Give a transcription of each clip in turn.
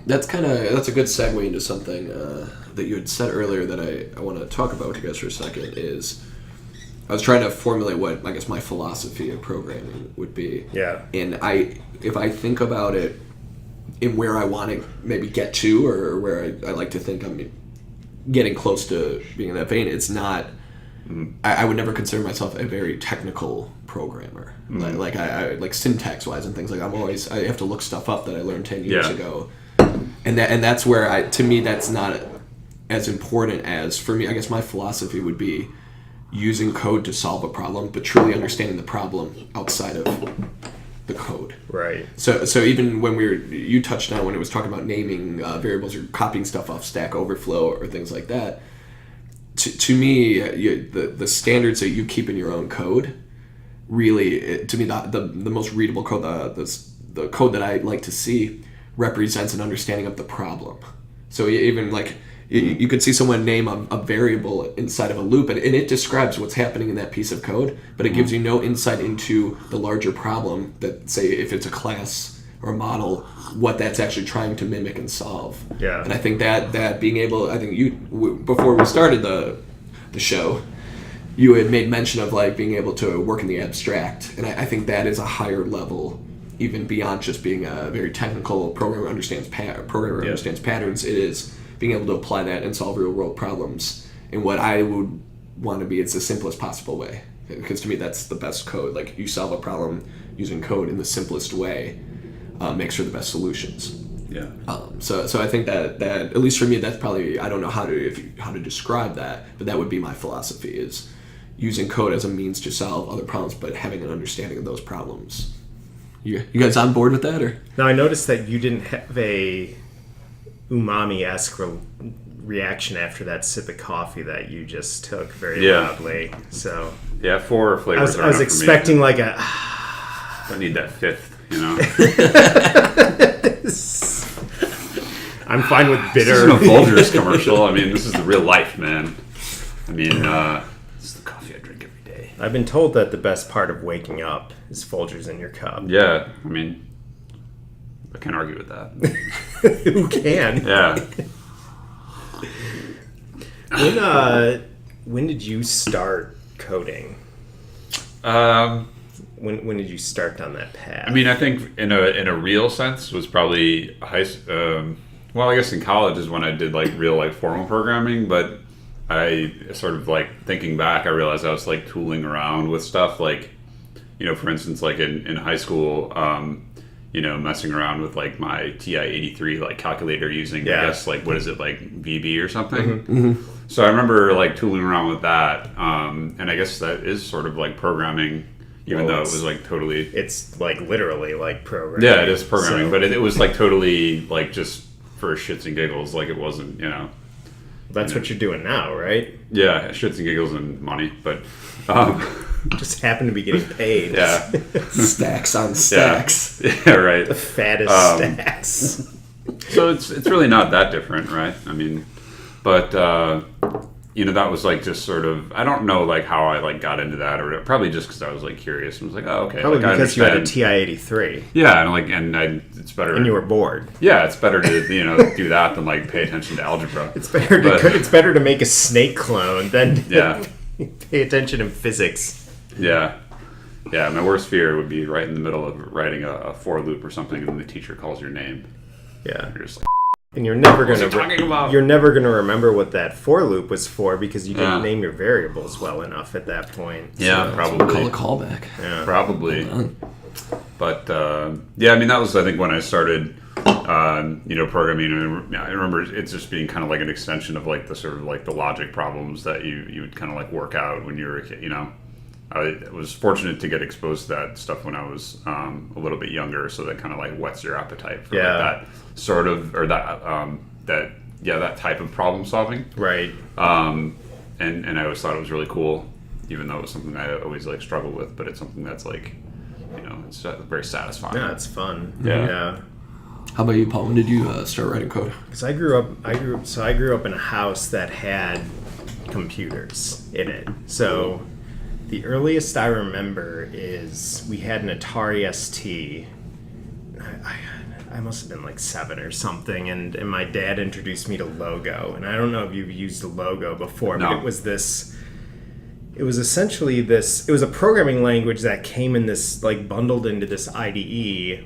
that's a good segue into something that you had said earlier that I want to talk about with you guys for a second. Is I was trying to formulate what I guess my philosophy of programming would be. Yeah. And if I think about it in where I want to maybe get to, or where I like to think I'm getting close to being in that vein, it's not. I would never consider myself a very technical programmer. Like I syntax wise and things like I have to look stuff up that I learned 10 years ago, and that's where to me that's not as important as for me. I guess my philosophy would be using code to solve a problem, but truly understanding the problem outside of the code. Right. So even when you touched on when it was talking about naming variables or copying stuff off Stack Overflow or things like that. To me, the standards that you keep in your own code, really, to me, the most readable code, the code that I like to see, represents an understanding of the problem. So even like you could see someone name a variable inside of a loop, and it describes what's happening in that piece of code, but it gives you no insight into the larger problem that, say, if it's a class or a model, what that's actually trying to mimic and solve. Yeah. And I think that being able, I think before we started the show, you had made mention of like being able to work in the abstract, and I think that is a higher level, even beyond just being a very technical programmer understands patterns. It is being able to apply that and solve real world problems in what I would want to be it's the simplest possible way, because to me that's the best code. Like you solve a problem using code in the simplest way. Makes for the best solutions. Yeah. So I think that at least for me, that's probably, I don't know how to describe that, but that would be my philosophy, is using code as a means to solve other problems, but having an understanding of those problems. You guys on board with that, or? Now I noticed that you didn't have a umami-esque reaction after that sip of coffee that you just took very loudly. So 4 flavors. I was expecting like a. I need that fifth. You know, I'm fine with bitter. This isn't a Folgers commercial. I mean, this is the real life, man. I mean, this is the coffee I drink every day. I've been told that the best part of waking up is Folgers in your cup. Yeah, I mean, I can't argue with that. Who can? Yeah. When did you start coding? When did you start down that path? I mean, I think in a real sense was probably well, I guess in college is when I did like real like formal programming, but I sort of like thinking back, I realized I was like tooling around with stuff like, you know, for instance, like in high school, you know, messing around with like my TI-83 like calculator using, I guess, like, what is it, like VB or something? Mm-hmm. So I remember like tooling around with that, and I guess that is sort of like programming. Even though it was like totally... It's like literally like programming. Yeah, it is programming, but it was like totally like just for shits and giggles. Like it wasn't, you know... That's what you're doing now, right? Yeah, shits and giggles and money, but... just happen to be getting paid. Yeah. Stacks on stacks. Yeah, right. The fattest stacks. So it's really not that different, right? I mean, but... you know, that was like just sort of, I don't know like how I like got into that, or probably just because I was like curious and was like, oh, okay. Probably like, because you had a TI-83. Yeah, it's better. And you were bored. Yeah, it's better to, you know, do that than like pay attention to algebra. It's better to make a snake clone than pay attention in physics. Yeah. Yeah, my worst fear would be right in the middle of writing a for loop or something, and then the teacher calls your name. Yeah. You're just like, and you're never gonna remember what that for loop was for because you didn't name your variables well enough at that point. Yeah, probably. Call a callback. Yeah. Probably. But yeah, I mean that was I think when I started, you know, programming. And I remember it's just being kind of like an extension of like the sort of like the logic problems that you would kind of like work out when you were a kid. You know, I was fortunate to get exposed to that stuff when I was a little bit younger, so that kind of like whets your appetite for like that sort of or that that type of problem solving. Right. And I always thought it was really cool, even though it was something I always like struggled with. But it's something that's like, you know, it's very satisfying. Yeah, it's fun. Yeah. How about you, Paul? When did you start writing code? Because I grew up in a house that had computers in it. So the earliest I remember is we had an Atari ST. I must have been like 7 or something, and my dad introduced me to Logo, and I don't know if you've used a Logo before, but it was essentially this, it was a programming language that came in this, like, bundled into this IDE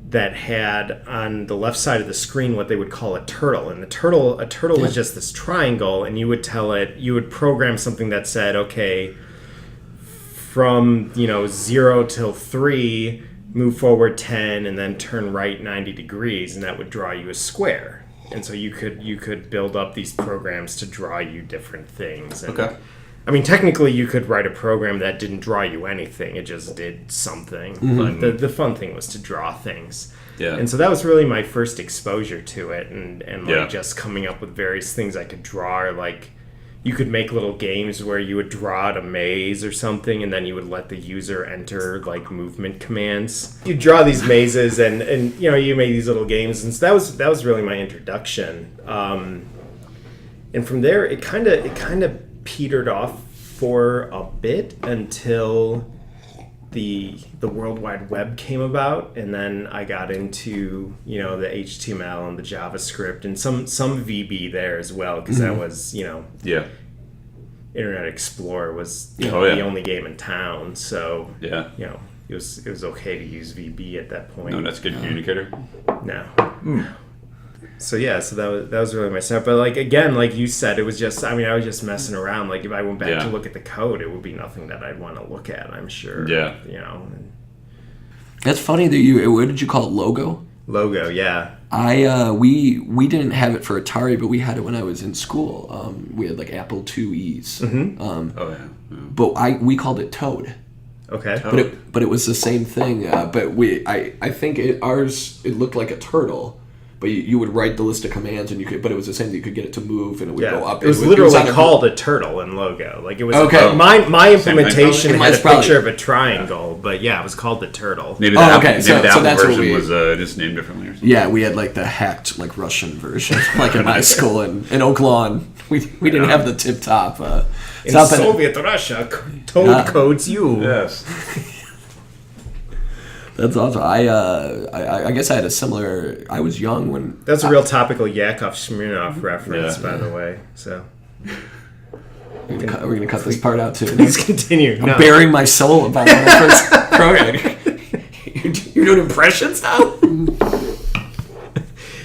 that had on the left side of the screen what they would call a turtle. And a turtle was just this triangle, and you would program something that said, okay, from 0 till 3, move forward 10, and then turn right 90 degrees, and that would draw you a square. And so you could build up these programs to draw you different things. And, Okay. I mean, technically, you could write a program that didn't draw you anything; it just did something. Mm-hmm. But the fun thing was to draw things. Yeah. And so that was really my first exposure to it, and like just coming up with various things I could draw, or like you could make little games where you would draw out a maze or something, and then you would let the user enter like movement commands. You draw these mazes, and you made these little games, and so that was really my introduction. And from there, it kind of petered off for a bit until the World Wide Web came about, and then I got into the HTML and the JavaScript and some VB there as well, because that was Internet Explorer was the only game in town, so it was okay to use VB at that point. No, that's a good communicator. No. So that was really my setup. But like again, like you said, it was just I was just messing around. Like if I went back to look at the code, it would be nothing that I'd want to look at, I'm sure. Yeah. That's funny that what did you call it, Logo? Logo, yeah. We didn't have it for Atari, but we had it when I was in school. We had like Apple IIe's. But we called it Toad. Okay. But it was the same thing. But I think ours looked like a turtle. But you would write the list of commands, and but it was the same that you could get it to move, and it would go up. It was literally called a turtle in Logo. Like it was my implementation had a picture of a triangle, but it was called the turtle. Maybe the Apple version was just named differently or something. Yeah, we had like the hacked like Russian version, like in my school in Oak Lawn. We didn't have the tip top. In Soviet Russia, Toad codes you. Yes. That's awesome. I guess I had a similar. I was young when. That's a real topical Yakov Smirnoff reference, by the way. So. We're gonna cut this part out too. Please continue. I'm bearing my soul about my first program. You're doing impressions now.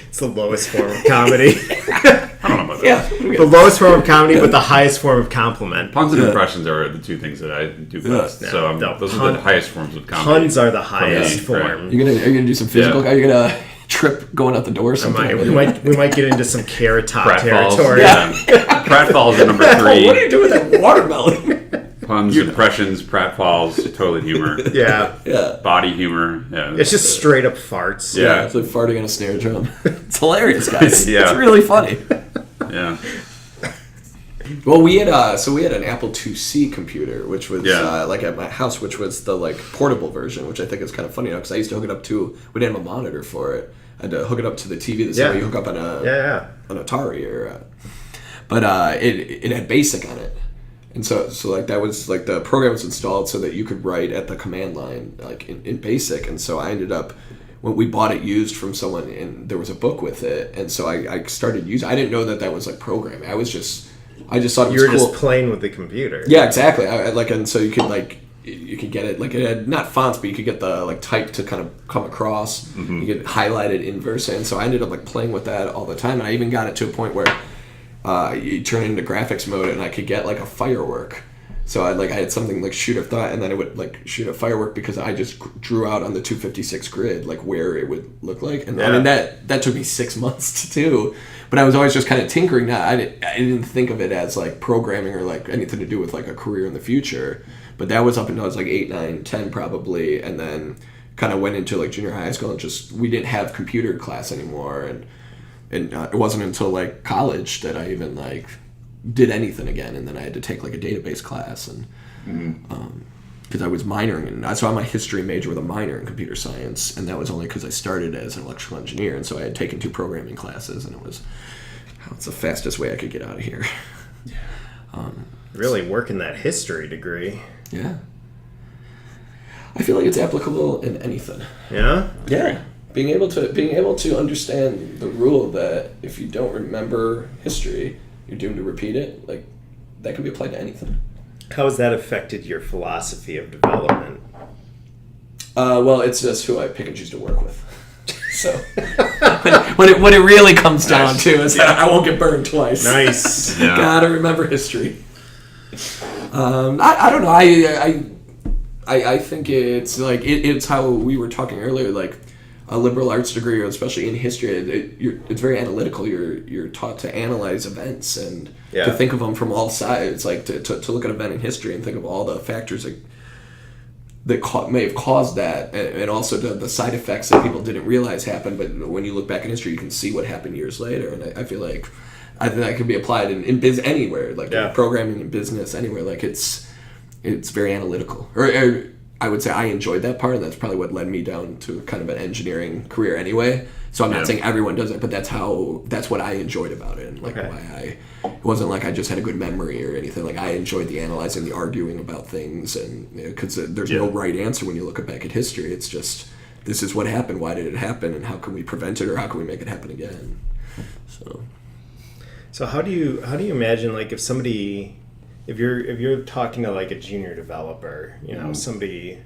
It's the lowest form of comedy. I don't know about that. The lowest form of comedy, but the highest form of compliment. Puns and impressions are the two things that I do best. So those are the highest forms of comedy. Puns are the hiest form. Are you gonna do some physical? Are you gonna trip going out the door or something? We might get into some Carrot Top territory. Pratfalls are number 3. What are you doing with that watermelon? Puns, impressions, pratfalls, toilet humor. Yeah. Body humor. Yeah. It's just straight up farts. Yeah. It's like farting on a snare drum. It's hilarious, guys. Yeah. It's really funny. Yeah. Well, we had an Apple IIc computer, which was like at my house, which was the like portable version, which I think is kind of funny now because I used to hook it up to. We didn't have a monitor for it. I had to hook it up to the TV the same way you hook up on an Atari or. But it had BASIC on it. And so like that was like the program was installed so that you could write at the command line like in BASIC, and so I ended up when we bought it used from someone and there was a book with it, and so I started using. I didn't know that was like programming. I just thought it was cool. You were just playing with the computer. Yeah, exactly. And so you could get it like it had not fonts, but you could get the like type to kind of come across. Mm-hmm. You could highlight it in versa, and so I ended up like playing with that all the time, and I even got it to a point where. You turn it into graphics mode, and I could get like a firework. So I had something like shoot a thought, and then it would like shoot a firework because I just drew out on the 256 grid like where it would look like. And I mean that took me 6 months to do, but I was always just kind of tinkering. That I didn't think of it as like programming or like anything to do with like a career in the future. But that was up until I was like 8, 9, 10 probably, and then kind of went into like junior high school and we didn't have computer class anymore, and it wasn't until like college that I even like did anything again, and then I had to take like a database class, and because I was minoring in, so I'm a history major with a minor in computer science, and that was only because I started as an electrical engineer, and so I had taken 2 programming classes, and it's the fastest way I could get out of here. Really working that history degree. Yeah, I feel like it's applicable in anything. Yeah. Yeah. being able to understand the rule that if you don't remember history, you're doomed to repeat it. Like, that can be applied to anything. How has that affected your philosophy of development? Well, it's just who I pick and choose to work with. So what it really comes down to is I won't get burned twice. Nice. Yeah. Gotta remember history. I don't know. I think it's like it's how we were talking earlier. Like a liberal arts degree, or especially in history, it's very analytical. You're taught to analyze events and to think of them from all sides. Like to look at an event in history and think of all the factors that may have caused that, and also the side effects that people didn't realize happened. But when you look back in history, you can see what happened years later. And I feel like I think that can be applied in biz anywhere, like in programming, in business, anywhere. Like it's very analytical. Or I would say I enjoyed that part, and that's probably what led me down to kind of an engineering career anyway. So I'm not saying everyone does it, but that's what I enjoyed about it, and why it wasn't like I just had a good memory or anything. Like I enjoyed the analyzing, the arguing about things, and because there's no right answer when you look back at history. It's just this is what happened, why did it happen, and how can we prevent it, or how can we make it happen again? So how do you imagine, like, if you're talking to like a junior developer, you know, somebody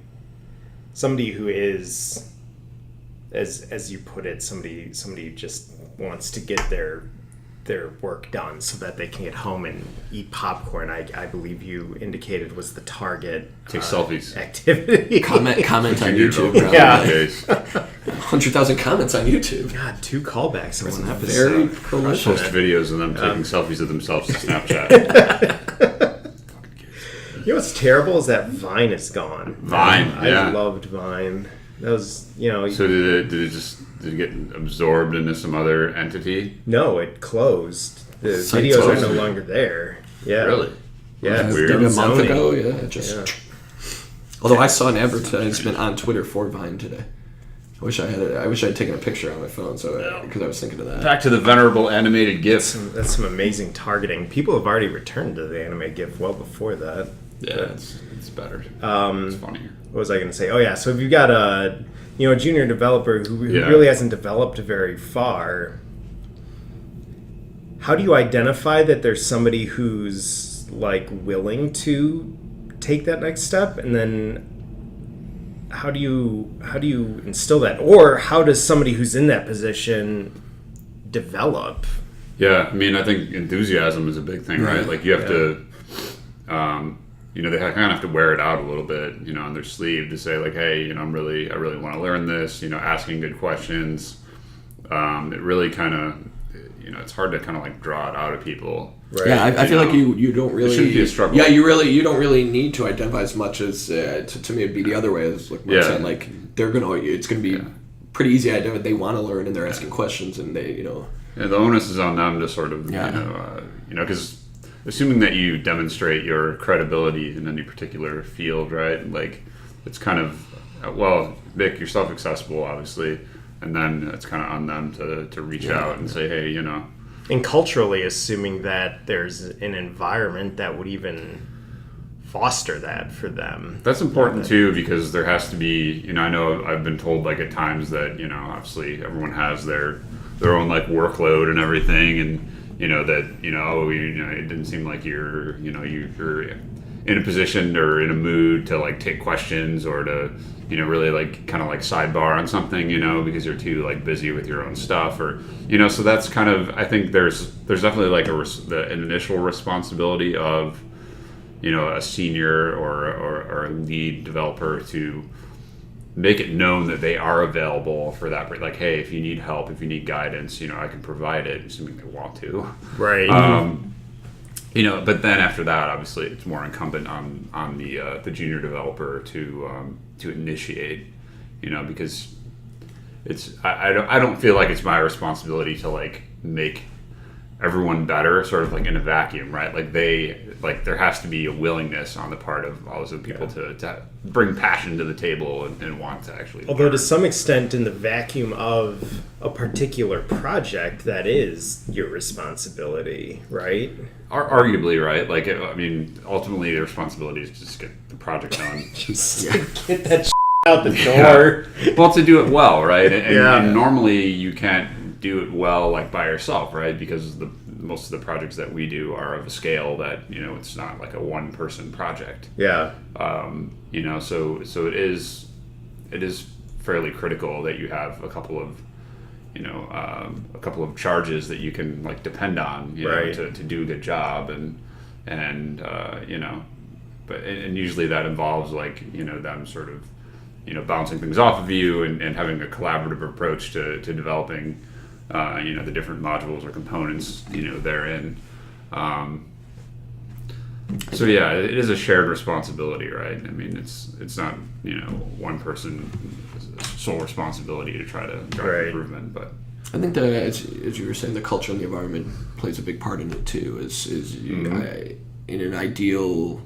who is, as you put it, somebody who just wants to get their work done so that they can get home and eat popcorn, I believe you indicated was the target. Take selfies. Activity. Comment on YouTube. Yeah. 100,000 comments on YouTube. God, 2 callbacks in one Very episode. prolific. Post videos of them taking selfies of themselves to Snapchat. You know what's terrible is that Vine is gone. Vine, I loved Vine. That was, you know. So did it get absorbed into some other entity? No, it closed. The Site videos are closed. no longer there. Yeah. Really? Yeah. That's it's weird. done Maybe a month zoning. ago, Although I saw an advertisement on Twitter for Vine today. I wish I had taken a picture on my phone, because I was thinking of that. Back to the venerable animated GIF. That's some amazing targeting. People have already returned to the anime GIF well before that. Yeah, it's better. It's funnier. What was I going to say? Oh yeah, so if you've got a junior developer who really hasn't developed very far, how do you identify that there's somebody who's like willing to take that next step, and then how do you instill that, or how does somebody who's in that position develop? Yeah, I mean, I think enthusiasm is a big thing, right? Like you have to, they kind of have to wear it out a little bit, on their sleeve to say like, hey, I really want to learn this. Asking good questions. It really kind of, it's hard to kind of like draw it out of people. Right. Yeah, I feel like you don't really. It shouldn't be a struggle. Yeah, you don't really need to identify as much as to me it'd be the other way. As like Mark said, like it's gonna be pretty easy to identify. They want to learn and they're asking questions and they Yeah, the onus is on them to sort of because assuming that you demonstrate your credibility in any particular field, right? Like it's kind of make yourself accessible, obviously, and then it's kind of on them to reach out and say, hey, And culturally, assuming that there's an environment that would even foster that for them. That's important too, because there has to be, I know I've been told like at times that, obviously everyone has their own like workload and everything, and it didn't seem like you're in a position or in a mood to like take questions or to really like kind of like sidebar on something, because you're too like busy with your own stuff, or so that's kind of, I think there's definitely like an initial responsibility of a senior or a lead developer to make it known that they are available for that. Like, hey, if you need help, if you need guidance, I can provide it, assuming they want to. Right. But then after that, obviously, it's more incumbent on the junior developer to initiate, because I don't feel like it's my responsibility to like make everyone better, sort of like in a vacuum, right? Like there has to be a willingness on the part of all those people to bring passion to the table and want to actually. Although learn. to some extent, in the vacuum of a particular project, that is your responsibility, right? Arguably, right? Like, ultimately, the responsibility is just get the project done. Get that out the door. Well, to do it well, right? And, Yeah. and normally you can't do it well like by yourself, right? Because most of the projects that we do are of a scale that it's not like a one-person project. Yeah. So it is fairly critical that you have a couple of charges that you can like depend on, right. to do a good job, and but usually that involves like them sort of bouncing things off of you and having a collaborative approach to developing the different modules or components therein. So yeah, it is a shared responsibility, right? I mean, it's not one person sole responsibility to try to drive right. improvement, but I think that as you were saying, the culture and the environment plays a big part in it too. In an ideal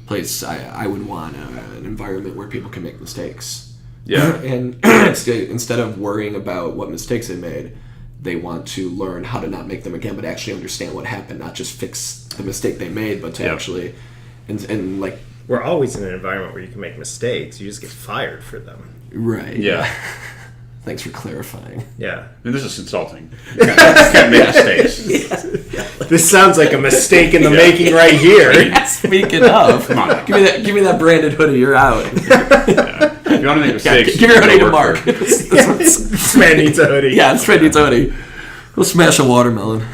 place, I would want an environment where people can make mistakes. Yeah. And instead of worrying about what mistakes they made, they want to learn how to not make them again, but actually understand what happened, not just fix the mistake they made, but to actually and like we're always in an environment where you can make mistakes. You just get fired for them. right. Yeah. Thanks for clarifying. Yeah. And this is consulting. You can't make mistakes. This sounds like a mistake in the making right here. Speaking of, Come on. give me that branded hoodie. You're out. Yeah. If you want to make mistakes, give your hoodie to work Mark. for- This man needs a hoodie. Yeah, this man needs a hoodie. We'll smash a watermelon.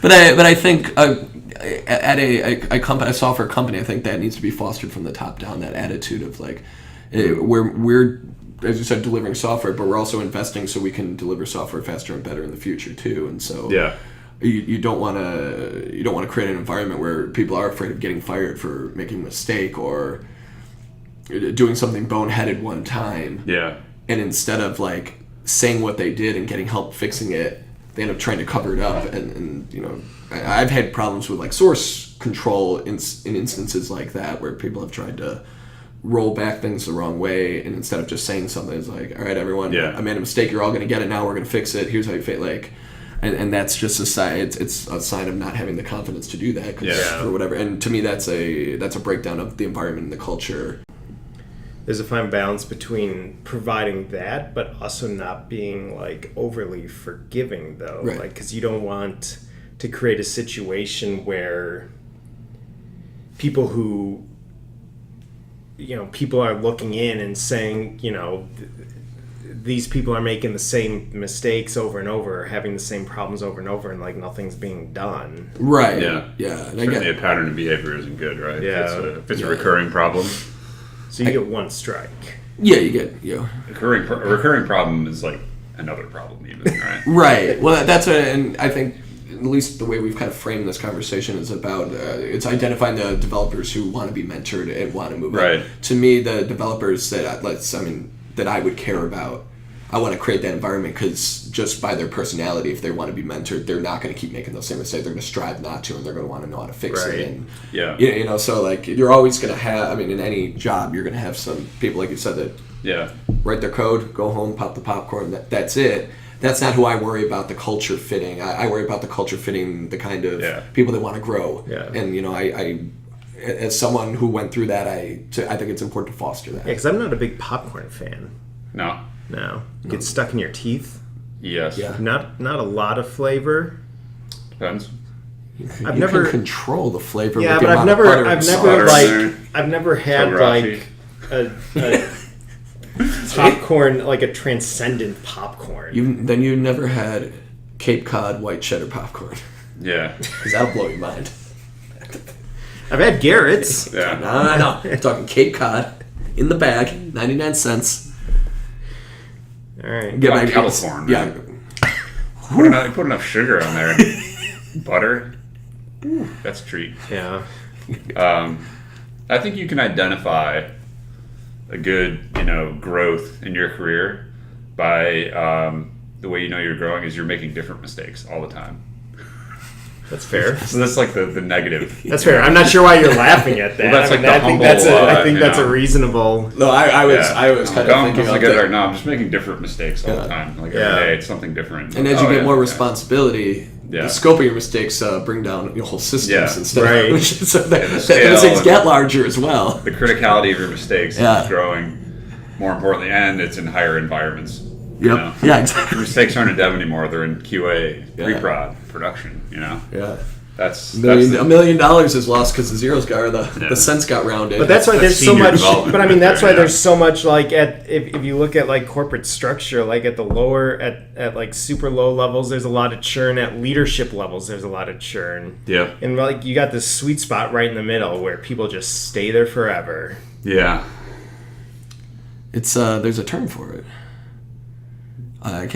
But I think at a software company, I think that needs to be fostered from the top down. That attitude of like, we're as you said, delivering software, but we're also investing so we can deliver software faster and better in the future too. And so you don't want to create an environment where people are afraid of getting fired for making a mistake or doing something boneheaded one time. Yeah. And instead of like saying what they did and getting help fixing it, they end up trying to cover it up. And I've had problems with like source control in instances like that where people have tried to roll back things the wrong way, and instead of just saying something, it's like, all right, everyone, I made a mistake. You're all going to get it now. We're going to fix it. Here's how you fix it. And that's just a sign. It's a sign of not having the confidence to do that or whatever. And to me, that's a breakdown of the environment and the culture. There's a fine balance between providing that, but also not being like overly forgiving, though. Right. Like, because you don't want to create a situation where people who people are looking in and saying, these people are making the same mistakes over and over, having the same problems over and over, and like nothing's being done. Right. Yeah. Yeah. And Certainly a pattern of behavior isn't good, right? Yeah. If it's a recurring problem. So you get one strike. Yeah, you get A recurring problem is like another problem, even, right? Right. Well, that's and I think at least the way we've kind of framed this conversation is about it's identifying the developers who want to be mentored and want to move right. up. To me, the developers that I would care about, I want to create that environment because just by their personality, if they want to be mentored, they're not going to keep making those same mistakes. They're going to strive not to, and they're going to want to know how to fix it. And, so like you're always going to have, in any job, you're going to have some people, like you said, that write their code, go home, pop the popcorn, that's it. That's not who I worry about the culture fitting. I worry about the culture fitting the kind of people that want to grow. Yeah. And, I as someone who went through that, I think it's important to foster that. Yeah, because I'm not a big popcorn fan. No. It gets stuck in your teeth. Yes. Yeah. Not a lot of flavor. Depends. I've never can control the flavor. Yeah, with the but I've never had like a popcorn, like a transcendent popcorn. You never had Cape Cod white cheddar popcorn. Yeah. Because that'll blow your mind. I've had Garrett's. Yeah. No. I'm talking Cape Cod in the bag, 99 cents. All right. Get my kettle corn. Yeah. Put enough sugar on there. Butter. Ooh, that's a treat. Yeah. I think you can identify a good, growth in your career by the way you're growing is you're making different mistakes all the time. That's fair. So that's like the negative. That's fair. I'm not sure why you're laughing at that. Well, that's I think that's a reasonable. No, I was kind of thinking of No, I'm just making different mistakes all the time. Like every day, it's something different. And as you get more responsibility, the scope of your mistakes bring down your whole systems instead right. of so that those scale things get larger as well. The criticality of your mistakes is growing. More importantly, and it's in higher environments. Yep. You know? Yeah, exactly. Mistakes aren't in dev anymore; they're in QA, pre-prod, production. You know. Yeah. That's $1 million is lost because the zeros got, or the cents got rounded. But that's why there's so much. But I mean, that's why there, there's so much. Like if you look at like corporate structure, like at the lower at like super low levels, there's a lot of churn. At leadership levels, there's a lot of churn. Yeah. And like you got this sweet spot right in the middle where people just stay there forever. Yeah. It's there's a term for it. I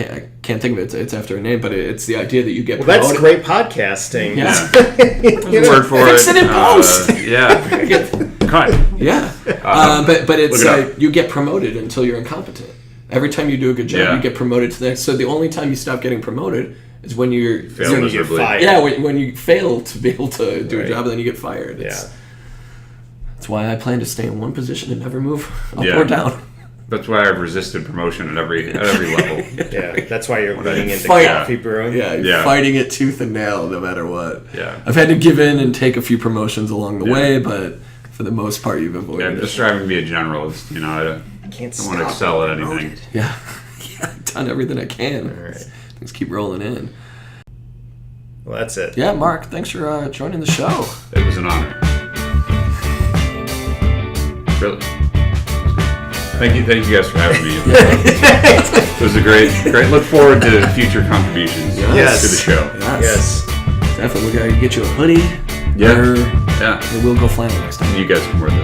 can't think of it. It's after a name, but it's the idea that you get promoted. That's great podcasting. Yeah. There's a word for Fix it in post. Yeah. Cut. Yeah. But it's you get promoted until you're incompetent. Every time you do a good job, you get promoted to the next. So the only time you stop getting promoted is when you get fired. Yeah, when you fail to be able to do a job, and then you get fired. That's why I plan to stay in one position and never move up or down. That's why I've resisted promotion at every level. Yeah, that's why you're leaning into Fight. coffee brewing. Yeah, you're fighting it tooth and nail no matter what. Yeah. I've had to give in and take a few promotions along the way, but for the most part, you've avoided I'm just striving to be a generalist. You know, I don't want to excel at anything. Yeah, I've done everything I can. All right. Things keep rolling in. Well, that's it. Yeah, Mark, thanks for joining the show. It was an honor. Really. Thank you guys for having me. It was a great. Look forward to future contributions to the show. Yes. Definitely, we gotta get you a hoodie. Yeah. Or we'll go flannel next time. You guys can wear the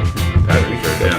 pattern shirt.